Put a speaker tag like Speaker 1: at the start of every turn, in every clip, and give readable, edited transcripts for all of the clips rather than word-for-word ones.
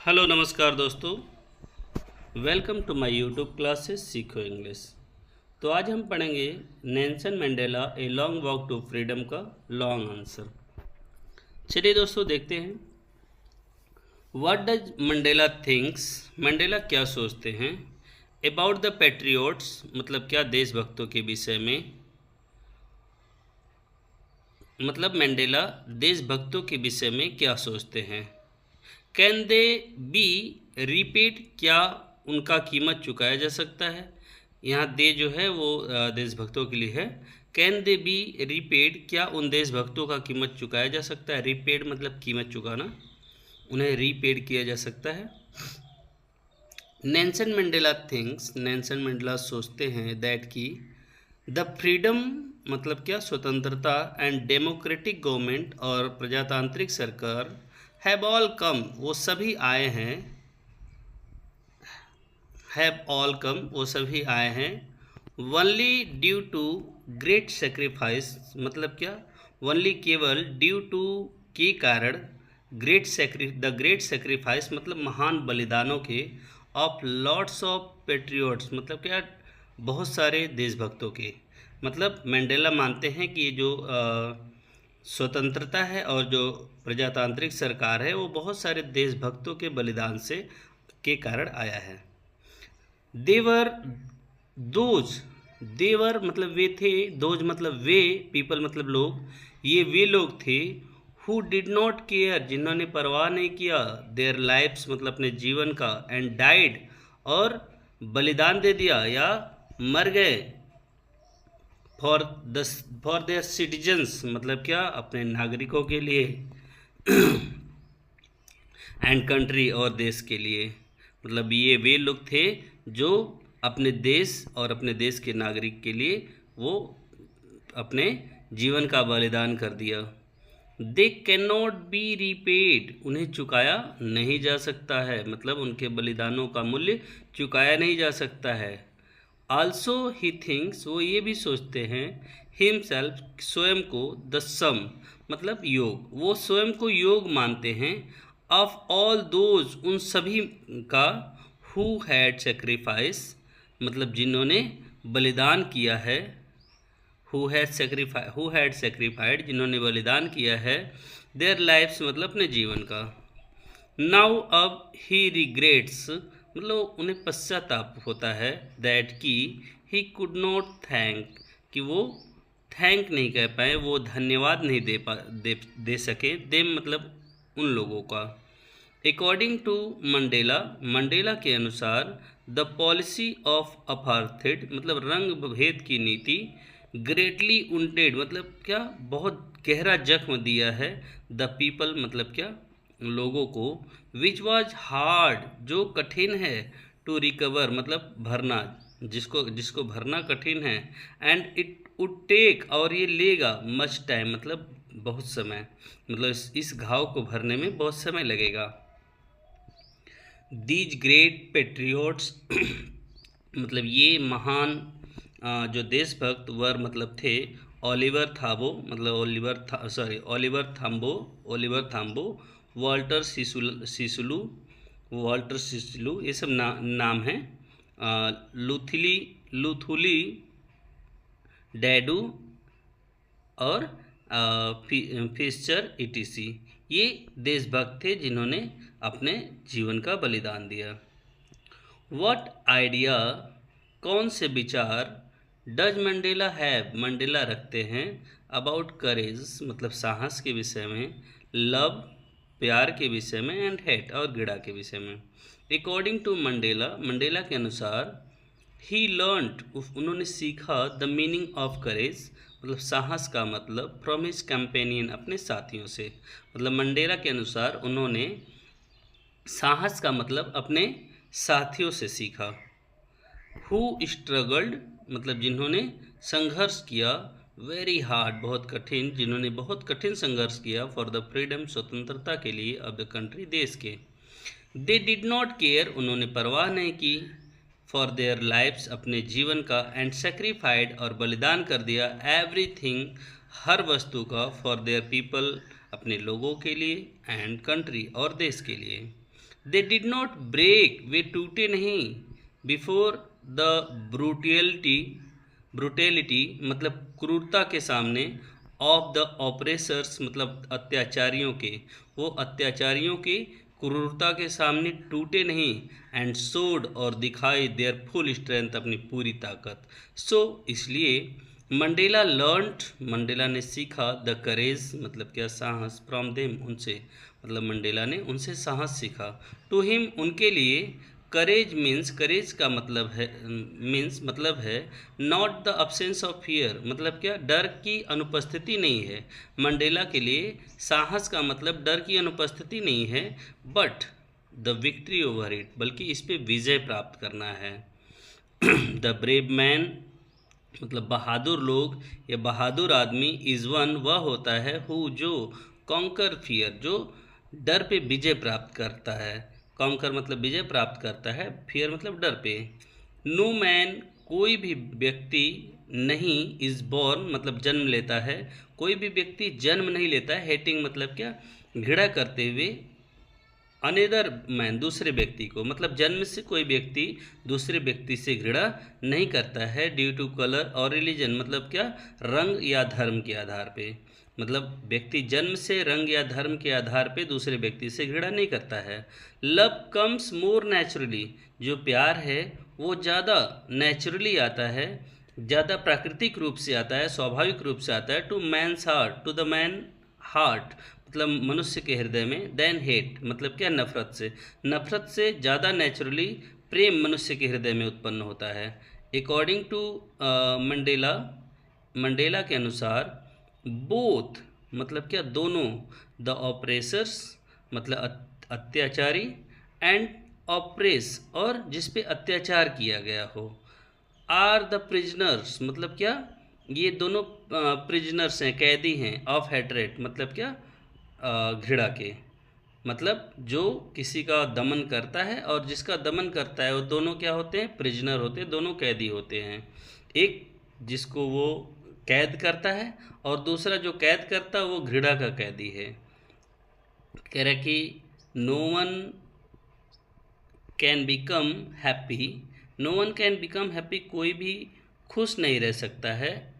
Speaker 1: Hello नमस्कार दोस्तों। Welcome to my YouTube classes सीखो इंग्लिश। तो आज हम पढ़ेंगे Nelson Mandela a long walk to freedom का लॉन्ग आंसर। चलिए दोस्तों देखते हैं। What does Mandela thinks, Mandela क्या सोचते हैं अबाउट द पैट्रियोट्स, मतलब क्या देशभक्तों के विषय में, मतलब मंडेला देशभक्तों के विषय में क्या सोचते हैं। कैन दे बी रिपीट, क्या उनका कीमत चुकाया जा सकता है। यहाँ दे जो है वो देशभक्तों के लिए है। कैन दे बी रिपेड, क्या उन देशभक्तों का कीमत चुकाया जा सकता है। रिपेड मतलब कीमत चुकाना, उन्हें रिपेड किया जा सकता है। Nelson Mandela thinks, Nelson Mandela सोचते हैं दैट की द फ्रीडम मतलब क्या, स्वतंत्रता एंड डेमोक्रेटिक गवर्नमेंट और प्रजातांत्रिक सरकार हैव ऑल कम, वो सभी आए हैं, हैव ऑल कम वो सभी आए हैं, only due to great sacrifice मतलब क्या, ओनली केवल ड्यू टू के कारण, द ग्रेट सेक्रीफाइस मतलब महान बलिदानों के, ऑफ लॉट्स ऑफ पेट्रियोट्स मतलब क्या, बहुत सारे देशभक्तों के। मतलब मंडेला मानते हैं कि जो स्वतंत्रता है और जो प्रजातांत्रिक सरकार है वो बहुत सारे देशभक्तों के बलिदान से के कारण आया है। देवर दोज, देवर मतलब वे थे, दोज मतलब वे, पीपल मतलब लोग, ये वे लोग थे हु डिड नॉट केयर, जिन्होंने परवाह नहीं किया, देयर लाइफ्स मतलब अपने जीवन का, एंड डाइड और बलिदान दे दिया या मर गए, फॉर देयर सिटीजन्स मतलब क्या, अपने नागरिकों के लिए, एंड कंट्री और देश के लिए। मतलब ये वे लोग थे जो अपने देश और अपने देश के नागरिक के लिए वो अपने जीवन का बलिदान कर दिया। They can not be repaid, उन्हें चुकाया नहीं जा सकता है, मतलब उनके बलिदानों का मूल्य चुकाया नहीं जा सकता है। आल्सो ही थिंक्स, वो ये भी सोचते हैं, हिमसेल्फ स्वयं को, द सम मतलब योग, वो स्वयं को योग मानते हैं, ऑफ ऑल दोज उन सभी का, हु हैड सेक्रीफाइस मतलब जिन्होंने बलिदान किया है, हु हैड सेक्रीफाइड जिन्होंने बलिदान किया है, देयर लाइफ्स मतलब अपने जीवन का। नाउ अब ही रिग्रेट्स मतलब उन्हें पश्चाताप होता है, दैट की ही कुड नॉट थैंक, कि वो थैंक नहीं कह पाए, वो धन्यवाद नहीं दे सके, देम मतलब उन लोगों का। अकॉर्डिंग टू मंडेला, मंडेला के अनुसार, द पॉलिसी ऑफ अपार्थेड मतलब रंग भेद की नीति, ग्रेटली उंटेड मतलब क्या, बहुत गहरा जख्म दिया है, द पीपल मतलब क्या, लोगों को, विच वॉज हार्ड जो कठिन है, टू रिकवर मतलब भरना, जिसको भरना कठिन है, एंड इट वुड टेक और ये लेगा, मच टाइम मतलब बहुत समय, मतलब इस घाव को भरने में बहुत समय लगेगा। दीज ग्रेट पेट्रियोट्स मतलब ये महान जो देशभक्त वर मतलब थे, ओलिवर थाबो मतलब ओलिवर थाम्बो, सिसुलू वाल्टर सिसुलू, ये सब नाम हैं। लुथुली डैडू और फिस्चर ईटीसी, ये देशभक्त थे जिन्होंने अपने जीवन का बलिदान दिया। व्हाट आइडिया कौन से विचार, डज मंडेला हैव मंडेला रखते हैं, अबाउट करेज मतलब साहस के विषय में, लव प्यार के विषय में, एंड हेट और घृणा के विषय में। अकॉर्डिंग टू मंडेला, मंडेला के अनुसार, ही लर्नड उन्होंने सीखा, द मीनिंग ऑफ करेज मतलब साहस का मतलब, फ्रॉम हिज कंपेनियन अपने साथियों से। मतलब मंडेला के अनुसार उन्होंने साहस का मतलब अपने साथियों से सीखा। हु स्ट्रगल्ड मतलब जिन्होंने संघर्ष किया, वेरी हार्ड बहुत कठिन, जिन्होंने बहुत कठिन संघर्ष किया, फॉर द फ्रीडम स्वतंत्रता के लिए, ऑफ द कंट्री देश के। दे डिड नॉट केयर उन्होंने परवाह नहीं की, फॉर देयर लाइफ्स अपने जीवन का, एंड सेक्रीफाइड और बलिदान कर दिया, एवरीथिंग हर वस्तु का, फॉर देयर पीपल अपने लोगों के लिए, एंड कंट्री और देश के लिए। दे डिड नॉट ब्रेक, वे टूटे नहीं, बिफोर द ब्रूटेलिटी मतलब क्रूरता के सामने, ऑफ द ऑपरेसर्स मतलब अत्याचारियों के, वो अत्याचारियों की क्रूरता के सामने टूटे नहीं, एंड सोड और दिखाई देयर फुल स्ट्रेंथ अपनी पूरी ताकत। सो इसलिए मंडेला लर्नड, मंडेला ने सीखा, द करेज मतलब क्या, साहस, फ्रॉम देम उनसे, मतलब मंडेला ने उनसे साहस सीखा, टू हिम उनके लिए। करेज मीन्स, करेज का मतलब है, मीन्स मतलब है not the absence of fear, मतलब क्या, डर की अनुपस्थिति नहीं है। मंडेला के लिए साहस का मतलब डर की अनुपस्थिति नहीं है, but the victory over it, बल्कि इस पे विजय प्राप्त करना है। द ब्रेव मैन मतलब बहादुर लोग या बहादुर आदमी, इज़ वन वह होता है, हु जो कॉन्कर फियर जो डर पे विजय प्राप्त करता है, कॉन्कर मतलब विजय प्राप्त करता है, फियर मतलब डर पे। नो मैन कोई भी व्यक्ति नहीं, इज बॉर्न मतलब जन्म लेता है, कोई भी व्यक्ति जन्म नहीं लेता है, हेटिंग मतलब क्या, घृणा करते हुए, अनेदर मैन दूसरे व्यक्ति को, मतलब जन्म से कोई व्यक्ति दूसरे व्यक्ति से घृणा नहीं करता है, ड्यू टू कलर और रिलीजन मतलब क्या, रंग या धर्म के आधार पे, मतलब व्यक्ति जन्म से रंग या धर्म के आधार पे दूसरे व्यक्ति से घृणा नहीं करता है। लव कम्स मोर नेचुरली, जो प्यार है वो ज़्यादा नेचुरली आता है, ज़्यादा प्राकृतिक रूप से आता है, स्वाभाविक रूप से आता है, to man's heart, to the man heart मतलब मनुष्य के हृदय में, देन हेट मतलब क्या, नफरत से ज़्यादा नेचुरली प्रेम मनुष्य के हृदय में उत्पन्न होता है। अकॉर्डिंग टू मंडेला, मंडेला के अनुसार, बोथ मतलब क्या, दोनों, द ऑपरेसर्स मतलब अत्याचारी, एंड ऑपरेस और जिस पे अत्याचार किया गया हो, आर द प्रिजनर्स मतलब क्या, ये दोनों प्रिजनर्स हैं, कैदी हैं, ऑफ हेट्रेट मतलब क्या, घृणा के, मतलब जो किसी का दमन करता है और जिसका दमन करता है, वो दोनों क्या होते हैं, प्रिजनर होते हैं, दोनों कैदी होते हैं। एक जिसको वो कैद करता है और दूसरा जो कैद करता है वो घृणा का कैदी है। कह रहा कि no one can become happy, no one can become happy, कोई भी खुश नहीं रह सकता है,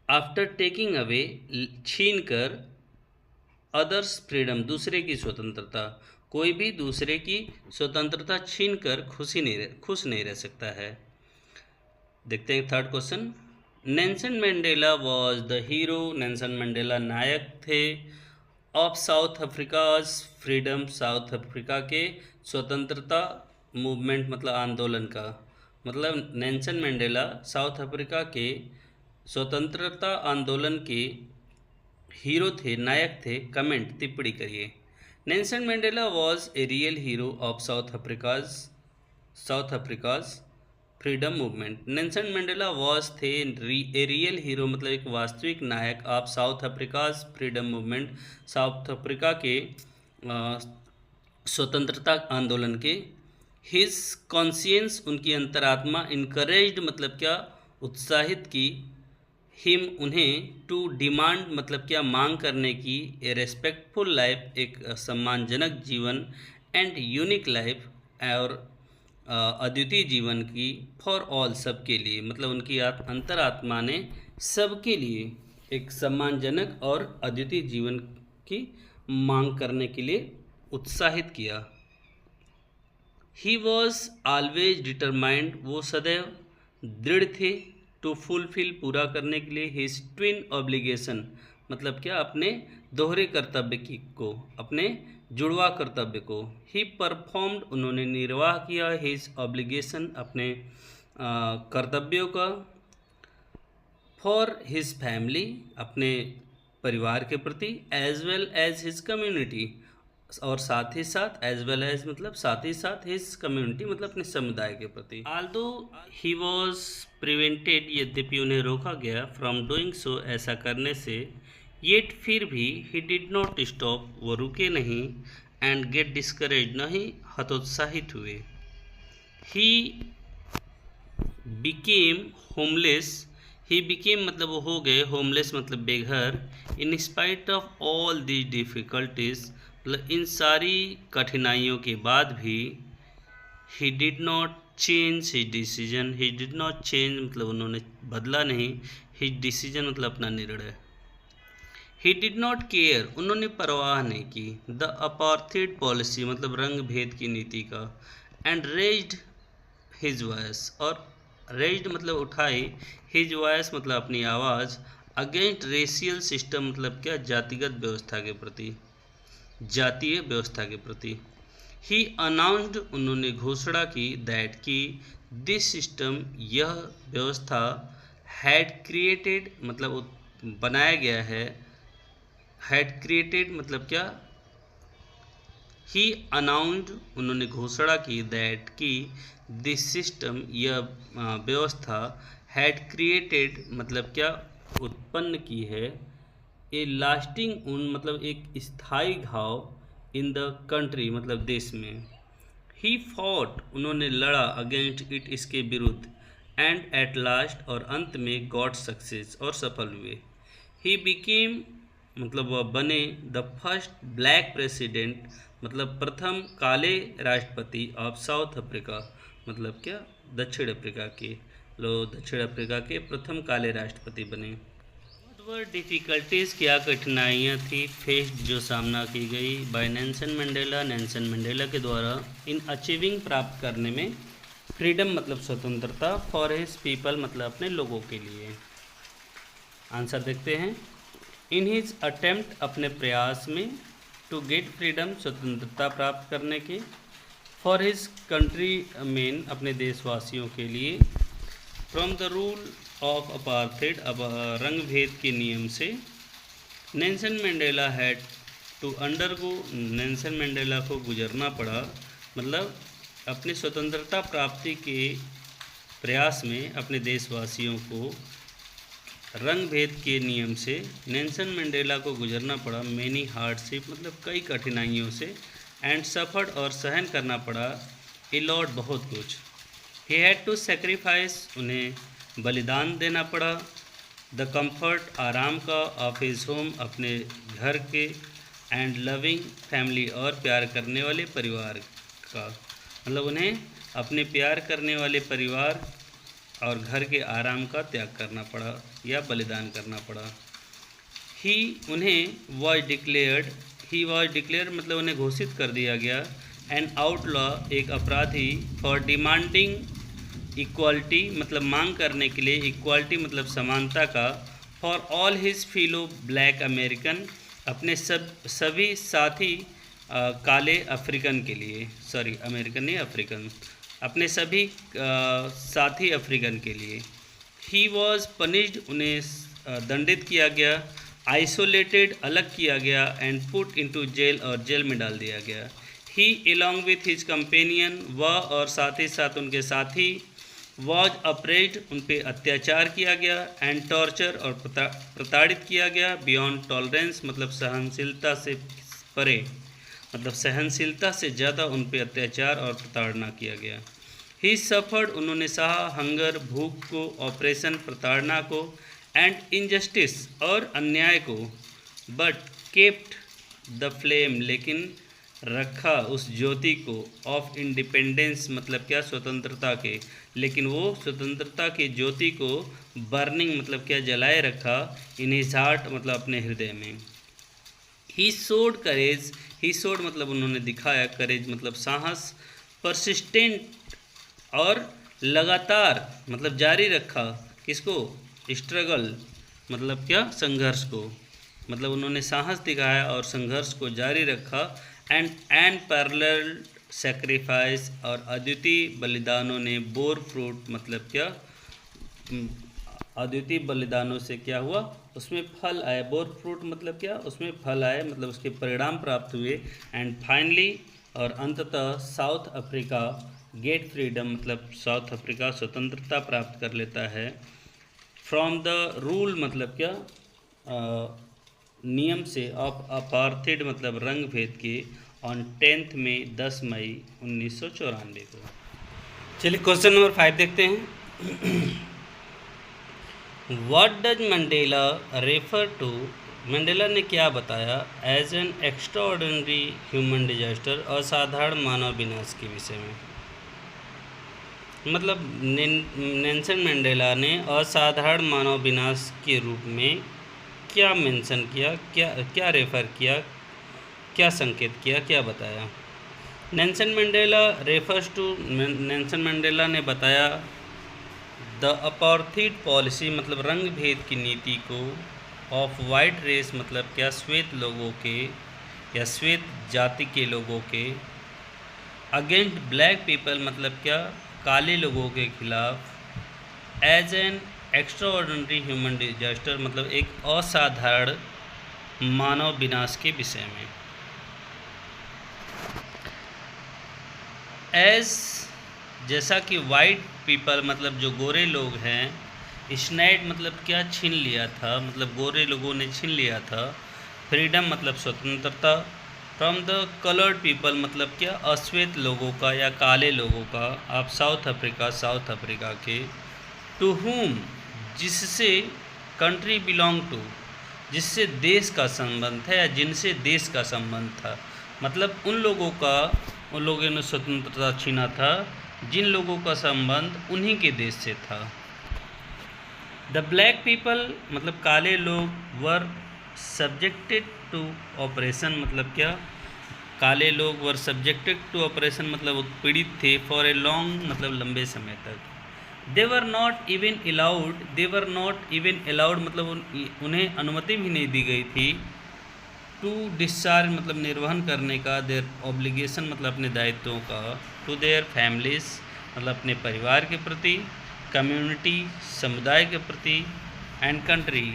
Speaker 1: आफ्टर टेकिंग अवे छीन कर, अदर्स फ्रीडम दूसरे की स्वतंत्रता, कोई भी दूसरे की स्वतंत्रता छीन कर खुश नहीं रह सकता है। देखते हैं third question. Nelson Mandela was the hero, Nelson Mandela नायक थे, of South Africa's freedom, South Africa के स्वतंत्रता मूवमेंट मतलब आंदोलन का, मतलब नेल्सन मंडेला साउथ अफ्रीका के स्वतंत्रता आंदोलन के हीरो थे, नायक थे। कमेंट टिप्पणी करिए। Nelson Mandela was a real hero of South Africa's freedom movement. Nelson Mandela was थे ए रियल हीरो मतलब एक वास्तविक नायक of South Africa's freedom movement, South Africa के स्वतंत्रता आंदोलन के। हिज कॉन्शियंस उनकी अंतरात्मा, इनकरेज्ड मतलब क्या, उत्साहित की, हिम उन्हें, टू डिमांड मतलब क्या, मांग करने की, ए रेस्पेक्टफुल लाइफ एक सम्मानजनक जीवन, एंड यूनिक लाइफ और अद्वितीय जीवन की, फॉर ऑल सबके लिए, मतलब उनकी अंतरात्मा ने सबके लिए एक सम्मानजनक और अद्वितीय जीवन की मांग करने के लिए उत्साहित किया। ही वॉज ऑलवेज डिटरमाइंड, वो सदैव दृढ़ थे, टू फुलफिल पूरा करने के लिए, हिज ट्विन ऑब्लिगेशन मतलब क्या, अपने दोहरे कर्तव्य की को, अपने जुड़वा कर्तव्य को। ही परफॉर्म्ड उन्होंने निर्वाह किया, हिज ऑब्लिगेशन अपने कर्तव्यों का, फॉर हिज फैमिली अपने परिवार के प्रति, as well as his community और साथ ही साथ, एज वेल एज मतलब साथ ही साथ, हिज कम्युनिटी मतलब अपने समुदाय के प्रति। आल्दो ही वॉज प्रिवेंटेड, यद्यपि उन्हें रोका गया, फ्रॉम डूइंग सो ऐसा करने से, येट फिर भी, ही डिड नॉट स्टॉप वो रुके नहीं, एंड गेट डिस्करेज नहीं हतोत्साहित हुए। He became homeless, he became मतलब वो हो गए, होमलेस मतलब बेघर, in spite of all these difficulties मतलब इन सारी कठिनाइयों के बाद भी he did not change his decision, he did not change मतलब उन्होंने बदला नहीं, हिज डिसीजन मतलब अपना निर्णय। ही डिड नॉट केयर, उन्होंने परवाह नहीं की, द अपार्थाइड पॉलिसी मतलब रंग भेद की नीति का, एंड रेज्ड हिज वॉइस, और रेज्ड मतलब उठाई, हिज वॉइस मतलब अपनी आवाज़, अगेंस्ट रेशियल सिस्टम मतलब क्या, जातिगत व्यवस्था के प्रति, जातीय व्यवस्था के प्रति। ही अनाउंस्ड, उन्होंने घोषणा की, दैट की दिस सिस्टम, यह व्यवस्था, हैड क्रिएटेड मतलब बनाया गया है, हैड क्रिएटेड मतलब क्या, ही अनाउंस्ड, उन्होंने घोषणा की, दैट की दिस सिस्टम, यह व्यवस्था, हैड क्रिएटेड मतलब क्या, उत्पन्न की है, ए लास्टिंग उन मतलब एक स्थायी घाव, इन द कंट्री मतलब देश में। ही फॉट, उन्होंने लड़ा, अगेंस्ट इट इसके विरुद्ध, एंड एट लास्ट और अंत में गॉट सक्सेस और सफल हुए। ही बिकेम मतलब वह बने द फर्स्ट ब्लैक प्रेसिडेंट मतलब प्रथम काले राष्ट्रपति ऑफ साउथ अफ्रीका मतलब क्या, दक्षिण अफ्रीका के, दक्षिण अफ्रीका के प्रथम काले राष्ट्रपति बने। व्हाट वर डिफ़िकल्टीज़, क्या कठिनाइयाँ थी, फेस्ड जो सामना की गई, bye Nelson Mandela, Nelson Mandela के द्वारा, इन अचीविंग प्राप्त करने में, फ्रीडम मतलब स्वतंत्रता, फॉर हिज पीपल मतलब अपने लोगों के लिए। आंसर देखते हैं। इन हिज अटेम्प्ट अपने प्रयास में, टू गेट फ्रीडम स्वतंत्रता प्राप्त करने के, फॉर हिज कंट्री मेन अपने देशवासियों के लिए, from the rule of apartheid अब रंग भेद के नियम से, Nelson Mandela had to undergo, Nelson Mandela को गुजरना पड़ा मतलब अपनी स्वतंत्रता प्राप्ति के प्रयास में अपने देशवासियों को रंग भेद के नियम से नेल्सन मंडेला को गुजरना पड़ा, मैनी हार्डशिप मतलब कई कठिनाइयों से, एंड सफर्ड और सहन करना पड़ा, ए लॉट बहुत कुछ। ही हैड टू सेक्रीफाइस, उन्हें बलिदान देना पड़ा, द कंफर्ट आराम का, ऑफ हिज होम अपने घर के, एंड लविंग फैमिली और प्यार करने वाले परिवार का, मतलब उन्हें अपने प्यार करने वाले परिवार और घर के आराम का त्याग करना पड़ा या बलिदान करना पड़ा। ही उन्हें was declared, he was declare मतलब उन्हें घोषित कर दिया गया, एन आउटलॉ एक अपराधी, फॉर डिमांडिंग इक्वालिटी मतलब मांग करने के लिए, इक्वालिटी मतलब समानता का, for all his fellow black American अपने सभी साथी काले अफ्रीकन के लिए, सॉरी अमेरिकन नहीं अफ्रीकन, अपने सभी साथी अफ्रीकन के लिए। ही वॉज पनिश्ड उन्हें दंडित किया गया, आइसोलेटेड अलग किया गया, एंड पुट इनटू जेल और जेल में डाल दिया गया। ही एलॉन्ग विथ हिज कंपेनियन वह और साथ ही साथ उनके साथी, वॉज अप्रेज्ड उन पर अत्याचार किया गया, एंड टॉर्चर और प्रताड़ित किया गया, बियॉन्ड टॉलरेंस मतलब सहनशीलता से परे, मतलब सहनशीलता से ज़्यादा उन पर अत्याचार और प्रताड़ना किया गया। ही सफर्ड उन्होंने सहा, हंगर भूख को, ऑपरेशन प्रताड़ना को, एंड इनजस्टिस और अन्याय को, बट केप्ट द फ्लेम लेकिन रखा उस ज्योति को, ऑफ इंडिपेंडेंस मतलब क्या स्वतंत्रता के, लेकिन वो स्वतंत्रता की ज्योति को बर्निंग मतलब क्या जलाए रखा, इन हिज हार्ट मतलब अपने हृदय में। He showed courage, he showed मतलब उन्होंने दिखाया, करेज मतलब साहस, परसिस्टेंट और लगातार मतलब जारी रखा, किसको, स्ट्रगल मतलब क्या संघर्ष को, मतलब उन्होंने साहस दिखाया और संघर्ष को जारी रखा, एंड पैरेलल सेक्रीफाइस और अद्वितीय बलिदानों ने बोर फ्रूट मतलब क्या, अद्वितीय बलिदानों से क्या हुआ, उसमें फल आए, बोर फ्रूट मतलब क्या, उसमें फल आए मतलब उसके परिणाम प्राप्त हुए, एंड फाइनली और अंततः साउथ अफ्रीका गेट फ्रीडम मतलब साउथ अफ्रीका स्वतंत्रता प्राप्त कर लेता है, फ्रॉम द रूल मतलब क्या नियम से, ऑफ अपार्थाइड मतलब रंग भेद के, ऑन 10 मई 10 मई 1994 को। चलिए क्वेश्चन नंबर 5 देखते हैं। What does Mandela refer to Mandela ने क्या बताया as an extraordinary human disaster, असाधारण मानव विनाश के विषय में। मतलब नेल्सन मंडेला ने असाधारण मानव विनाश के रूप में क्या मेंशन किया, क्या रेफर किया, क्या संकेत किया, क्या बताया। नेल्सन मंडेला ने बताया द अपार्थाइड पॉलिसी मतलब रंग भेद की नीति को ऑफ वाइट रेस मतलब क्या श्वेत लोगों के या श्वेत जाति के लोगों के अगेंस्ट ब्लैक पीपल मतलब क्या काले लोगों के खिलाफ as an extraordinary human disaster मतलब एक असाधारण मानव विनाश के विषय में। एज जैसा कि वाइट पीपल मतलब जो गोरे लोग हैं, स्नैड मतलब क्या छीन लिया था, मतलब गोरे लोगों ने छीन लिया था। फ्रीडम मतलब स्वतंत्रता फ्रॉम द कलर्ड पीपल मतलब क्या अश्वेत लोगों का या काले लोगों का आप साउथ अफ्रीका के। टू हुम जिससे कंट्री बिलोंग टू जिससे देश का संबंध था या जिनसे देश का संबंध था, मतलब उन लोगों ने स्वतंत्रता छीना था जिन लोगों का संबंध उन्हीं के देश से था। द ब्लैक पीपल मतलब काले लोग वर सब्जेक्टेड टू ऑपरेशन मतलब क्या काले लोग वर सब्जेक्टेड टू ऑपरेशन मतलब उत्पीड़ित थे फॉर ए लॉन्ग मतलब लंबे समय तक। दे वर नॉट इवन अलाउड मतलब उन्हें अनुमति भी नहीं दी गई थी टू डिस्चार्ज मतलब निर्वहन करने का देयर ऑब्लिगेशन मतलब अपने दायित्वों का टू देयर फैमिलीज मतलब अपने परिवार के प्रति, कम्युनिटी समुदाय के प्रति, and country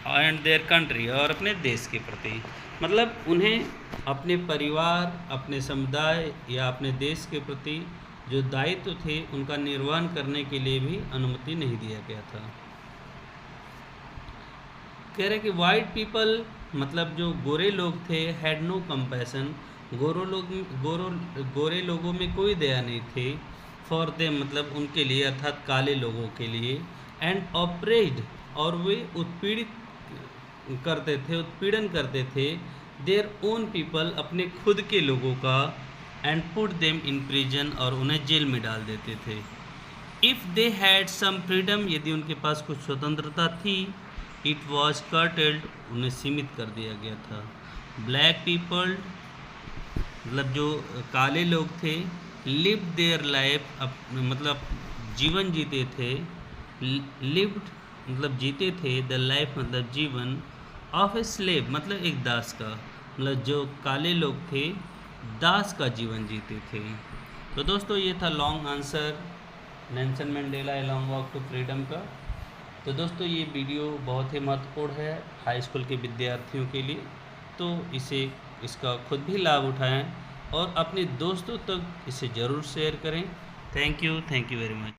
Speaker 1: and their country और अपने देश के प्रति। मतलब उन्हें अपने परिवार, अपने समुदाय या अपने देश के प्रति जो दायित्व थे उनका निर्वहन करने के लिए भी अनुमति नहीं दिया गया था। कह रहे कि वाइट पीपल मतलब जो गोरे लोग थे हैड नो कंपैशन गोरे लोगों में कोई दया नहीं थे फॉर देम मतलब उनके लिए अर्थात काले लोगों के लिए, एंड ऑपरेस्ड और वे उत्पीड़न करते थे देयर ओन पीपल अपने खुद के लोगों का, and put them in prison और उन्हें जेल में डाल देते थे। If they had some freedom यदि उनके पास कुछ स्वतंत्रता थी, इट वॉज कर्टेल्ड उन्हें सीमित कर दिया गया था। ब्लैक पीपल मतलब जो काले लोग थे लिव देयर लाइफ मतलब जीवन जीते थे, लिव्ड मतलब जीते थे, द लाइफ मतलब जीवन ऑफ ए स्लेव मतलब एक दास का, मतलब जो काले लोग थे दास का जीवन जीते थे। तो दोस्तों ये था long answer Nelson Mandela a long walk to freedom का। तो दोस्तों ये वीडियो बहुत ही महत्वपूर्ण है हाई स्कूल के विद्यार्थियों के लिए, तो इसका खुद भी लाभ उठाएं और अपने दोस्तों तक इसे ज़रूर शेयर करें। Thank you very much.